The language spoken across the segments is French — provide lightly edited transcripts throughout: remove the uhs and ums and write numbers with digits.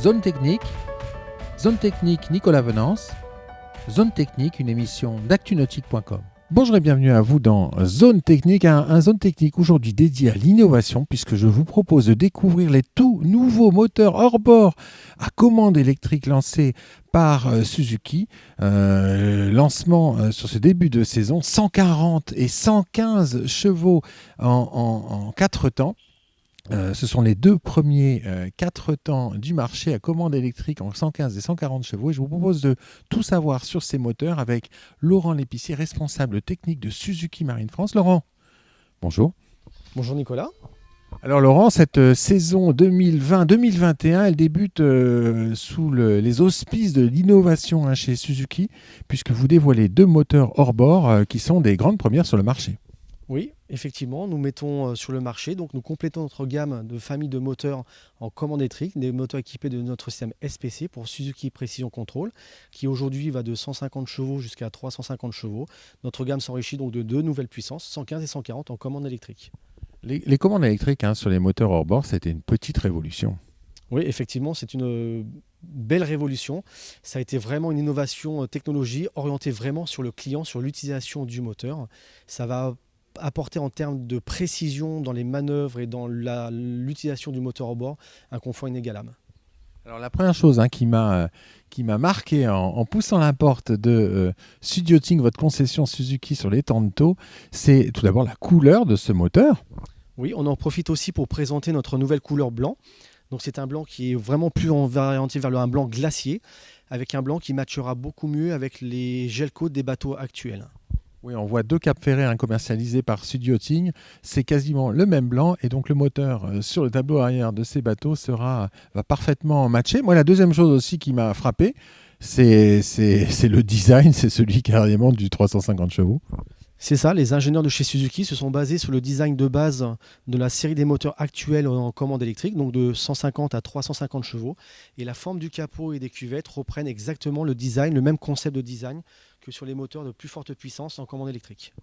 Zone Technique Nicolas Venance, Zone Technique, une émission d'actunautique.com. Bonjour et bienvenue à vous dans Zone Technique, un Zone Technique aujourd'hui dédié à l'innovation puisque je vous propose de découvrir les tout nouveaux moteurs hors-bord à commande électrique lancés par Suzuki. Lancement sur ce début de saison, 140 et 115 chevaux en 4 temps. Ce sont les deux premiers 4 temps du marché à commande électrique en 115 et 140 chevaux. Et je vous propose de tout savoir sur ces moteurs avec Laurent Lépicier, responsable technique de Suzuki Marine France. Laurent, bonjour. Bonjour Nicolas. Alors Laurent, cette saison 2020-2021, elle débute sous les auspices de l'innovation chez Suzuki, puisque vous dévoilez 2 moteurs hors-bord qui sont des grandes premières sur le marché. Oui, effectivement, nous mettons sur le marché, donc nous complétons notre gamme de famille de moteurs en commande électrique, des moteurs équipés de notre système SPC pour Suzuki Precision Control, qui aujourd'hui va de 150 chevaux jusqu'à 350 chevaux. Notre gamme s'enrichit donc de 2 nouvelles puissances, 115 et 140 en commande électrique. Les commandes électriques sur les moteurs hors-bord, c'était une petite révolution. Oui, effectivement, c'est une belle révolution. Ça a été vraiment une innovation technologie orientée vraiment sur le client, sur l'utilisation du moteur. Ça va apporter en termes de précision dans les manœuvres et dans l'utilisation du moteur à bord un confort inégalable. Alors la première chose qui m'a marqué en poussant la porte de Studioting, votre concession Suzuki sur les Tanto, c'est tout d'abord la couleur de ce moteur. Oui, on en profite aussi pour présenter notre nouvelle couleur blanc. Donc c'est un blanc qui est vraiment plus orienté vers un blanc glacier, avec un blanc qui matchera beaucoup mieux avec les gel coats des bateaux actuels. Oui, on voit 2 Cap Ferret commercialisés par Studioting. C'est quasiment le même blanc et donc le moteur sur le tableau arrière de ces bateaux va parfaitement matcher. Moi, la deuxième chose aussi qui m'a frappé, c'est le design, c'est celui carrément du 350 chevaux. C'est ça, les ingénieurs de chez Suzuki se sont basés sur le design de base de la série des moteurs actuels en commande électrique, donc de 150 à 350 chevaux. Et la forme du capot et des cuvettes reprennent exactement le design, le même concept de design que sur les moteurs de plus forte puissance en commande électrique.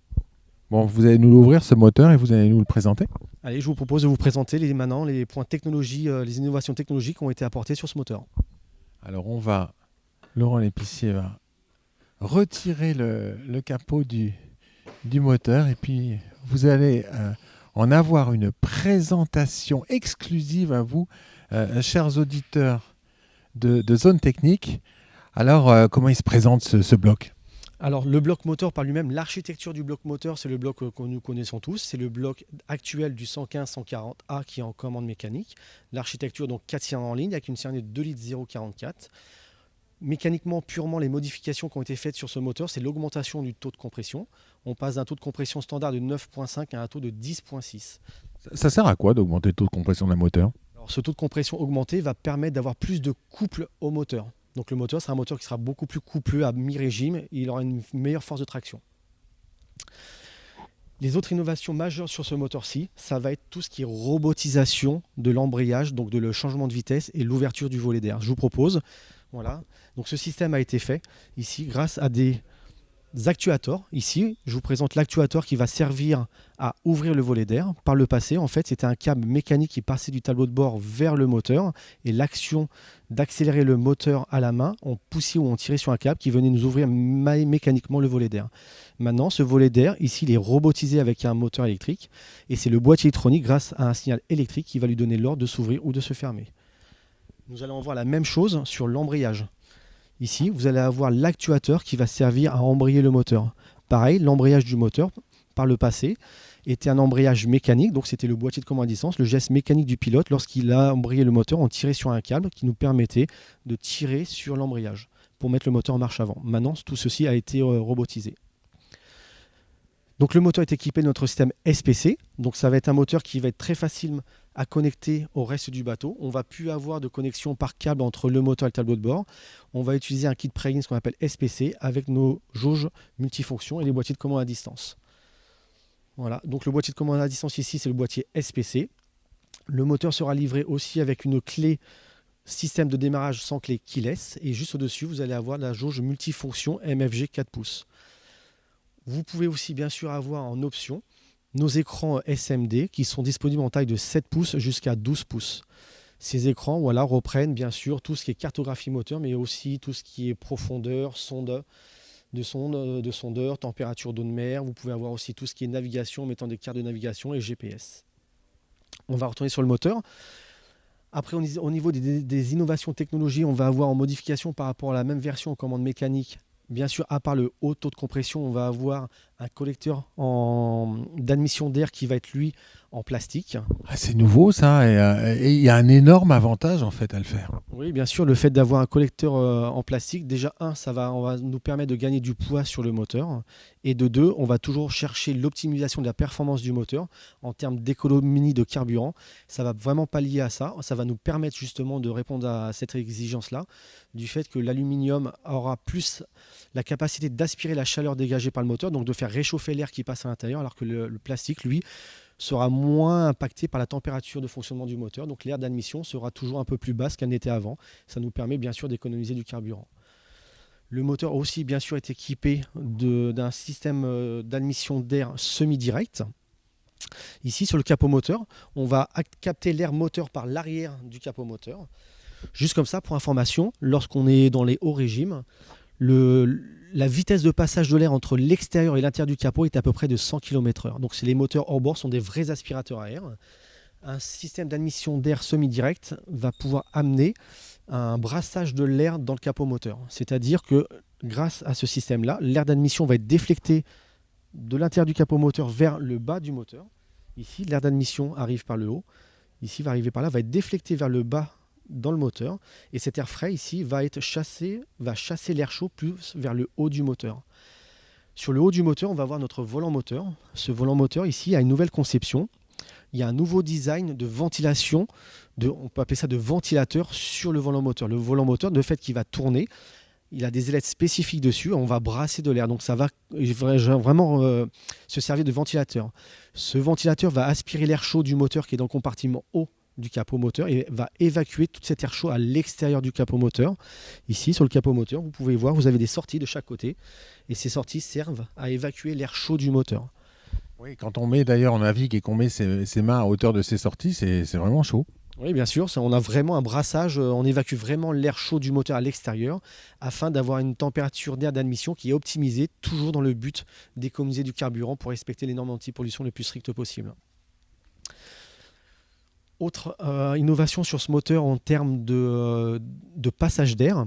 Bon, vous allez nous l'ouvrir ce moteur et vous allez nous le présenter. Allez, je vous propose de vous présenter maintenant les points technologie, les innovations technologiques qui ont été apportées sur ce moteur. Alors Laurent Lépicier va retirer le capot du moteur et puis vous allez en avoir une présentation exclusive à vous, chers auditeurs de Zone Technique. Alors, comment il se présente ce bloc ? Alors le bloc moteur par lui-même, l'architecture du bloc moteur, c'est le bloc que nous connaissons tous. C'est le bloc actuel du 115-140A qui est en commande mécanique. L'architecture, donc 4 cylindres en ligne avec une cylindrée de 2 litres 0,44. Mécaniquement, purement, les modifications qui ont été faites sur ce moteur, c'est l'augmentation du taux de compression. On passe d'un taux de compression standard de 9,5 à un taux de 10,6. Ça sert à quoi d'augmenter le taux de compression d'un moteur ? Alors, ce taux de compression augmenté va permettre d'avoir plus de couple au moteur. Donc le moteur sera un moteur qui sera beaucoup plus coupleux à mi-régime et il aura une meilleure force de traction. Les autres innovations majeures sur ce moteur-ci, ça va être tout ce qui est robotisation de l'embrayage, donc de le changement de vitesse et l'ouverture du volet d'air. Je vous propose, voilà, donc ce système a été fait ici grâce à des actuateurs. Ici, je vous présente l'actuateur qui va servir à ouvrir le volet d'air. Par le passé, en fait, c'était un câble mécanique qui passait du tableau de bord vers le moteur et l'action d'accélérer le moteur à la main, on poussait ou on tirait sur un câble qui venait nous ouvrir mécaniquement le volet d'air. Maintenant, ce volet d'air, ici, il est robotisé avec un moteur électrique et c'est le boîtier électronique grâce à un signal électrique qui va lui donner l'ordre de s'ouvrir ou de se fermer. Nous allons voir la même chose sur l'embrayage. Ici, vous allez avoir l'actuateur qui va servir à embrayer le moteur. Pareil, l'embrayage du moteur, par le passé, était un embrayage mécanique, donc c'était le boîtier de commande à distance, le geste mécanique du pilote. Lorsqu'il a embrayé le moteur, on tirait sur un câble qui nous permettait de tirer sur l'embrayage pour mettre le moteur en marche avant. Maintenant, tout ceci a été robotisé. Donc le moteur est équipé de notre système SPC, donc ça va être un moteur qui va être très facile à connecter au reste du bateau. On ne va plus avoir de connexion par câble entre le moteur et le tableau de bord. On va utiliser un kit pre-in, ce qu'on appelle SPC, avec nos jauges multifonctions et les boîtiers de commande à distance. Voilà, donc le boîtier de commande à distance ici, c'est le boîtier SPC. Le moteur sera livré aussi avec une clé système de démarrage sans clé keyless. Et juste au-dessus, vous allez avoir la jauge multifonction MFG 4 pouces. Vous pouvez aussi bien sûr avoir en option nos écrans SMD qui sont disponibles en taille de 7 pouces jusqu'à 12 pouces. Ces écrans voilà, reprennent bien sûr tout ce qui est cartographie moteur, mais aussi tout ce qui est profondeur, de sondeur, température d'eau de mer. Vous pouvez avoir aussi tout ce qui est navigation, mettant des cartes de navigation et GPS. On va retourner sur le moteur. Après, au niveau des innovations technologiques, on va avoir en modification par rapport à la même version en commande mécanique. Bien sûr, à part le haut taux de compression, on va avoir un collecteur d'admission d'air qui va être, lui, en plastique. Ah, c'est nouveau ça, et il y a un énorme avantage en fait à le faire. Oui, bien sûr, le fait d'avoir un collecteur on va nous permettre de gagner du poids sur le moteur. Et de deux, on va toujours chercher l'optimisation de la performance du moteur en termes d'économie de carburant. Ça va vraiment pallier à ça. Ça va nous permettre justement de répondre à cette exigence-là, du fait que l'aluminium aura plus la capacité d'aspirer la chaleur dégagée par le moteur, donc de faire réchauffer l'air qui passe à l'intérieur, alors que le plastique, lui, sera moins impacté par la température de fonctionnement du moteur. Donc l'air d'admission sera toujours un peu plus basse qu'elle n'était avant. Ça nous permet bien sûr d'économiser du carburant. Le moteur aussi bien sûr est équipé d'un système d'admission d'air semi-direct. Ici sur le capot moteur, on va capter l'air moteur par l'arrière du capot moteur. Juste comme ça, pour information, lorsqu'on est dans les hauts régimes, la vitesse de passage de l'air entre l'extérieur et l'intérieur du capot est à peu près de 100 km/h. Donc les moteurs hors bord sont des vrais aspirateurs à air. Un système d'admission d'air semi-direct va pouvoir amener un brassage de l'air dans le capot moteur. C'est-à-dire que grâce à ce système-là, l'air d'admission va être déflecté de l'intérieur du capot moteur vers le bas du moteur. Ici, l'air d'admission arrive par le haut. Ici, va arriver par là, va être déflecté vers le bas dans le moteur, et cet air frais ici va chasser l'air chaud plus vers le haut du moteur. Sur le haut du moteur, on va voir notre volant moteur. Ce volant moteur ici a une nouvelle conception. Il y a un nouveau design de ventilation, on peut appeler ça de ventilateur sur le volant moteur. Le volant moteur, de fait qu'il va tourner, il a des ailettes spécifiques dessus, on va brasser de l'air, donc ça va vraiment se servir de ventilateur. Ce ventilateur va aspirer l'air chaud du moteur qui est dans le compartiment haut du capot moteur et va évacuer tout cet air chaud à l'extérieur du capot moteur. Ici, sur le capot moteur, vous pouvez voir, vous avez des sorties de chaque côté et ces sorties servent à évacuer l'air chaud du moteur. Oui, quand on met d'ailleurs, on navigue et qu'on met ses mains à hauteur de ces sorties, c'est vraiment chaud. Oui, bien sûr, on a vraiment un brassage, on évacue vraiment l'air chaud du moteur à l'extérieur afin d'avoir une température d'air d'admission qui est optimisée, toujours dans le but d'économiser du carburant pour respecter les normes anti-pollution les plus strictes possibles. Autre innovation sur ce moteur en termes de passage d'air.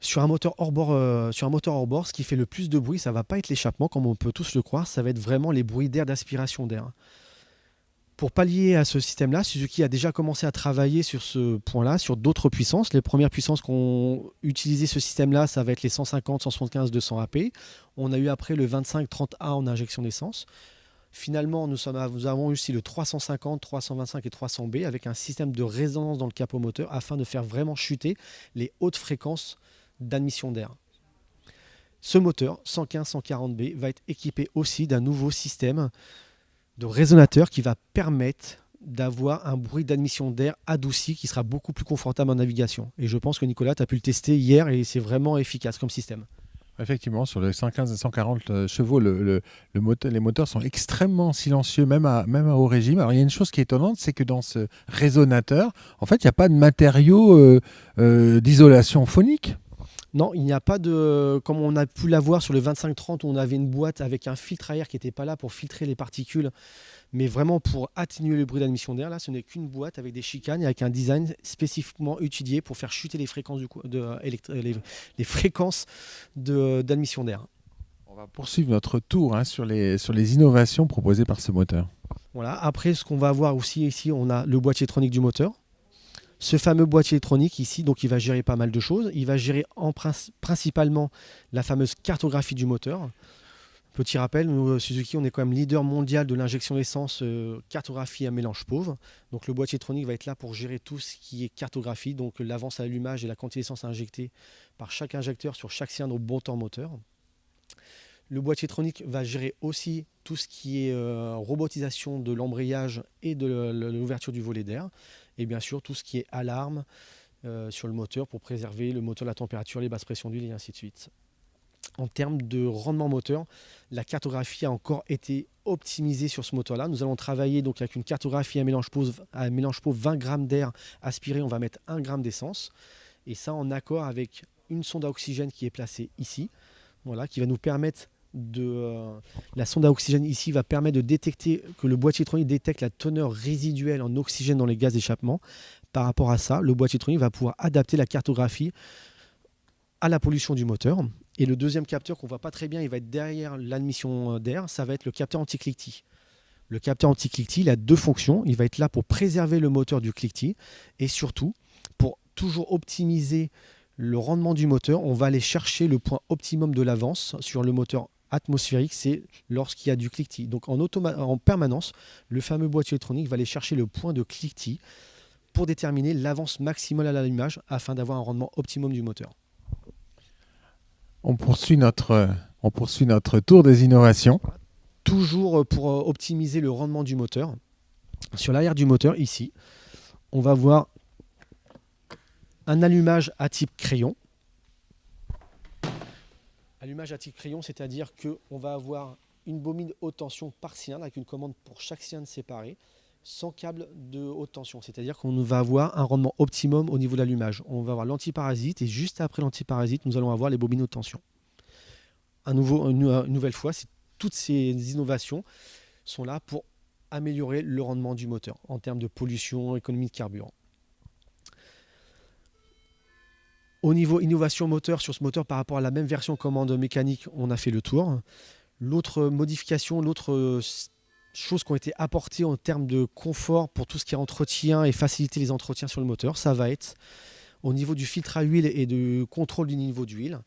Sur un moteur hors bord, ce qui fait le plus de bruit, ça ne va pas être l'échappement, comme on peut tous le croire, ça va être vraiment les bruits d'air, d'aspiration d'air. Pour pallier à ce système-là, Suzuki a déjà commencé à travailler sur ce point-là, sur d'autres puissances. Les premières puissances qui ont utilisé ce système-là, ça va être les 150, 175, 200 AP. On a eu après le 25-30A en injection d'essence. Finalement, nous avons aussi le 350, 325 et 300B avec un système de résonance dans le capot moteur afin de faire vraiment chuter les hautes fréquences d'admission d'air. Ce moteur 115-140B va être équipé aussi d'un nouveau système de résonateur qui va permettre d'avoir un bruit d'admission d'air adouci qui sera beaucoup plus confortable en navigation. Et je pense que Nicolas, tu as pu le tester hier et c'est vraiment efficace comme système. Effectivement, sur les 115 et 140 chevaux, les moteurs sont extrêmement silencieux, même à haut régime. Alors, il y a une chose qui est étonnante, c'est que dans ce résonateur, en fait, il n'y a pas de matériau d'isolation phonique. Non, il n'y a pas de... Comme on a pu l'avoir sur le 25-30, où on avait une boîte avec un filtre à air qui n'était pas là pour filtrer les particules, mais vraiment pour atténuer le bruit d'admission d'air. Là, ce n'est qu'une boîte avec des chicanes et avec un design spécifiquement étudié pour faire chuter les fréquences, les fréquences d'admission d'air. On va poursuivre notre tour sur les innovations proposées par ce moteur. Voilà. Après, ce qu'on va avoir aussi ici, on a le boîtier électronique du moteur. Ce fameux boîtier électronique ici, donc il va gérer pas mal de choses. Il va gérer principalement la fameuse cartographie du moteur. Petit rappel, nous, Suzuki, on est quand même leader mondial de l'injection d'essence cartographie à mélange pauvre. Donc le boîtier électronique va être là pour gérer tout ce qui est cartographie, donc l'avance à l'allumage et la quantité d'essence injectée par chaque injecteur sur chaque cylindre au bon temps moteur. Le boîtier électronique va gérer aussi tout ce qui est robotisation de l'embrayage et de l'ouverture du volet d'air. Et bien sûr, tout ce qui est alarme sur le moteur pour préserver le moteur, la température, les basses pressions d'huile et ainsi de suite. En termes de rendement moteur, la cartographie a encore été optimisée sur ce moteur-là. Nous allons travailler donc avec une cartographie à mélange pot 20 grammes d'air aspiré, on va mettre 1 gramme d'essence. Et ça en accord avec une sonde à oxygène qui est placée ici, voilà, qui va nous permettre la sonde à oxygène ici va permettre de détecter, que le boîtier électronique détecte la teneur résiduelle en oxygène dans les gaz d'échappement. Par rapport à ça, le boîtier électronique va pouvoir adapter la cartographie à la pollution du moteur. Et le deuxième capteur qu'on ne voit pas très bien, il va être derrière l'admission d'air, ça va être le capteur anti-cliquetis. Le capteur anti-cliquetis, il a 2 fonctions. Il va être là pour préserver le moteur du cliquetis et surtout, pour toujours optimiser le rendement du moteur, on va aller chercher le point optimum de l'avance sur le moteur atmosphérique, c'est lorsqu'il y a du cliquetis. Donc en permanence, le fameux boîtier électronique va aller chercher le point de cliquetis pour déterminer l'avance maximale à l'allumage afin d'avoir un rendement optimum du moteur. On poursuit notre tour des innovations. Toujours pour optimiser le rendement du moteur. Sur l'arrière du moteur, ici, on va voir un allumage à type crayon. Allumage à type crayon, c'est-à-dire qu'on va avoir une bobine haute tension par cylindre avec une commande pour chaque cylindre séparé, sans câble de haute tension. C'est-à-dire qu'on va avoir un rendement optimum au niveau de l'allumage. On va avoir l'antiparasite et juste après l'antiparasite, nous allons avoir les bobines haute tension. Une nouvelle fois, toutes ces innovations sont là pour améliorer le rendement du moteur en termes de pollution, économie de carburant. Au niveau innovation moteur, sur ce moteur par rapport à la même version commande mécanique, on a fait le tour. L'autre modification, l'autre choses qui ont été apportées en termes de confort pour tout ce qui est entretien et faciliter les entretiens sur le moteur, ça va être au niveau du filtre à huile et du contrôle du niveau d'huile.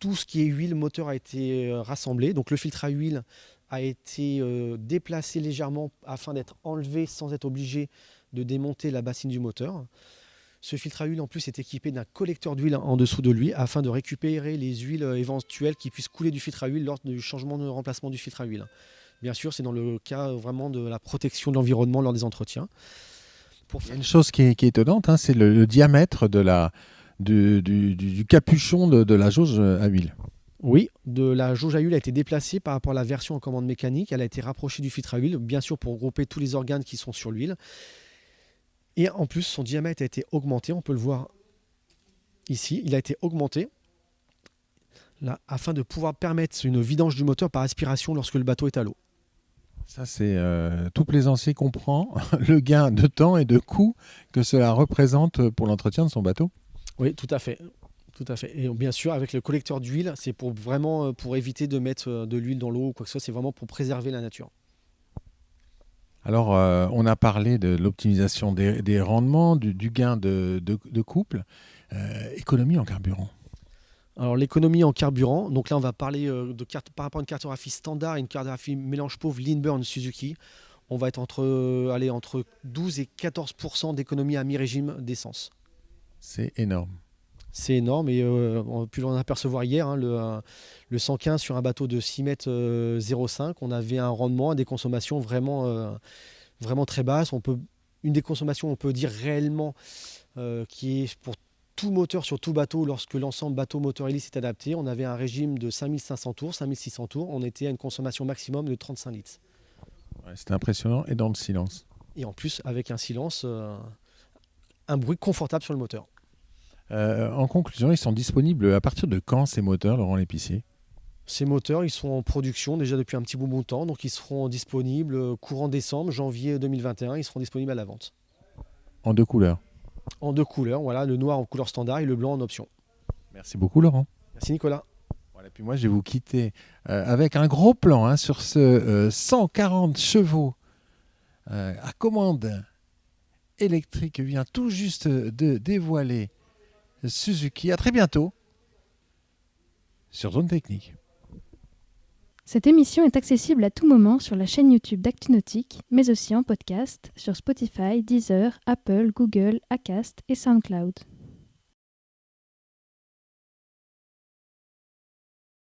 Tout ce qui est huile moteur a été rassemblé. Donc le filtre à huile a été déplacé légèrement afin d'être enlevé sans être obligé de démonter la bassine du moteur. Ce filtre à huile en plus est équipé d'un collecteur d'huile en dessous de lui afin de récupérer les huiles éventuelles qui puissent couler du filtre à huile lors du changement de remplacement du filtre à huile. Bien sûr, c'est dans le cas vraiment de la protection de l'environnement lors des entretiens. Il y a une chose qui est étonnante, hein, c'est le diamètre du capuchon de la jauge à huile. Oui, la jauge à huile a été déplacée par rapport à la version en commande mécanique. Elle a été rapprochée du filtre à huile, bien sûr pour regrouper tous les organes qui sont sur l'huile. Et en plus, son diamètre a été augmenté. On peut le voir ici. Il a été augmenté là, afin de pouvoir permettre une vidange du moteur par aspiration lorsque le bateau est à l'eau. Ça, c'est tout plaisancier comprend le gain de temps et de coût que cela représente pour l'entretien de son bateau. Oui, tout à fait. Tout à fait. Et bien sûr, avec le collecteur d'huile, c'est pour éviter de mettre de l'huile dans l'eau ou quoi que ce soit. C'est vraiment pour préserver la nature. Alors, on a parlé de l'optimisation des rendements, du gain de couple. Économie en carburant. Alors, l'économie en carburant, donc là, on va parler par rapport à une cartographie standard et une cartographie mélange pauvre Lean-Burn Suzuki. On va être entre 12 et 14% d'économie à mi-régime d'essence. C'est énorme. C'est énorme et on a pu l'en apercevoir hier, hein, le 115 sur un bateau de 6 mètres 0,5, on avait un rendement, des consommations vraiment très basses. Une des consommations, on peut dire réellement, qui est pour tout moteur sur tout bateau, lorsque l'ensemble bateau-moteur hélice est adapté, on avait un régime de 5500 tours, 5600 tours, on était à une consommation maximum de 35 litres. Ouais, c'était impressionnant et dans le silence. Et en plus, avec un silence, un bruit confortable sur le moteur. En conclusion, ils sont disponibles à partir de quand ces moteurs, Laurent L'Épicier ? Ces moteurs, ils sont en production déjà depuis un petit bout de temps, donc ils seront disponibles courant décembre, janvier 2021, ils seront disponibles à la vente. En 2 couleurs ? En 2 couleurs, voilà, le noir en couleur standard et le blanc en option. Merci beaucoup, Laurent. Merci Nicolas. Voilà, puis moi, je vais vous quitter avec un gros plan sur ce 140 chevaux à commande électrique vient tout juste de dévoiler Suzuki. À très bientôt sur Zone Technique. Cette émission est accessible à tout moment sur la chaîne YouTube d'ActuNautique, mais aussi en podcast sur Spotify, Deezer, Apple, Google, Acast et SoundCloud.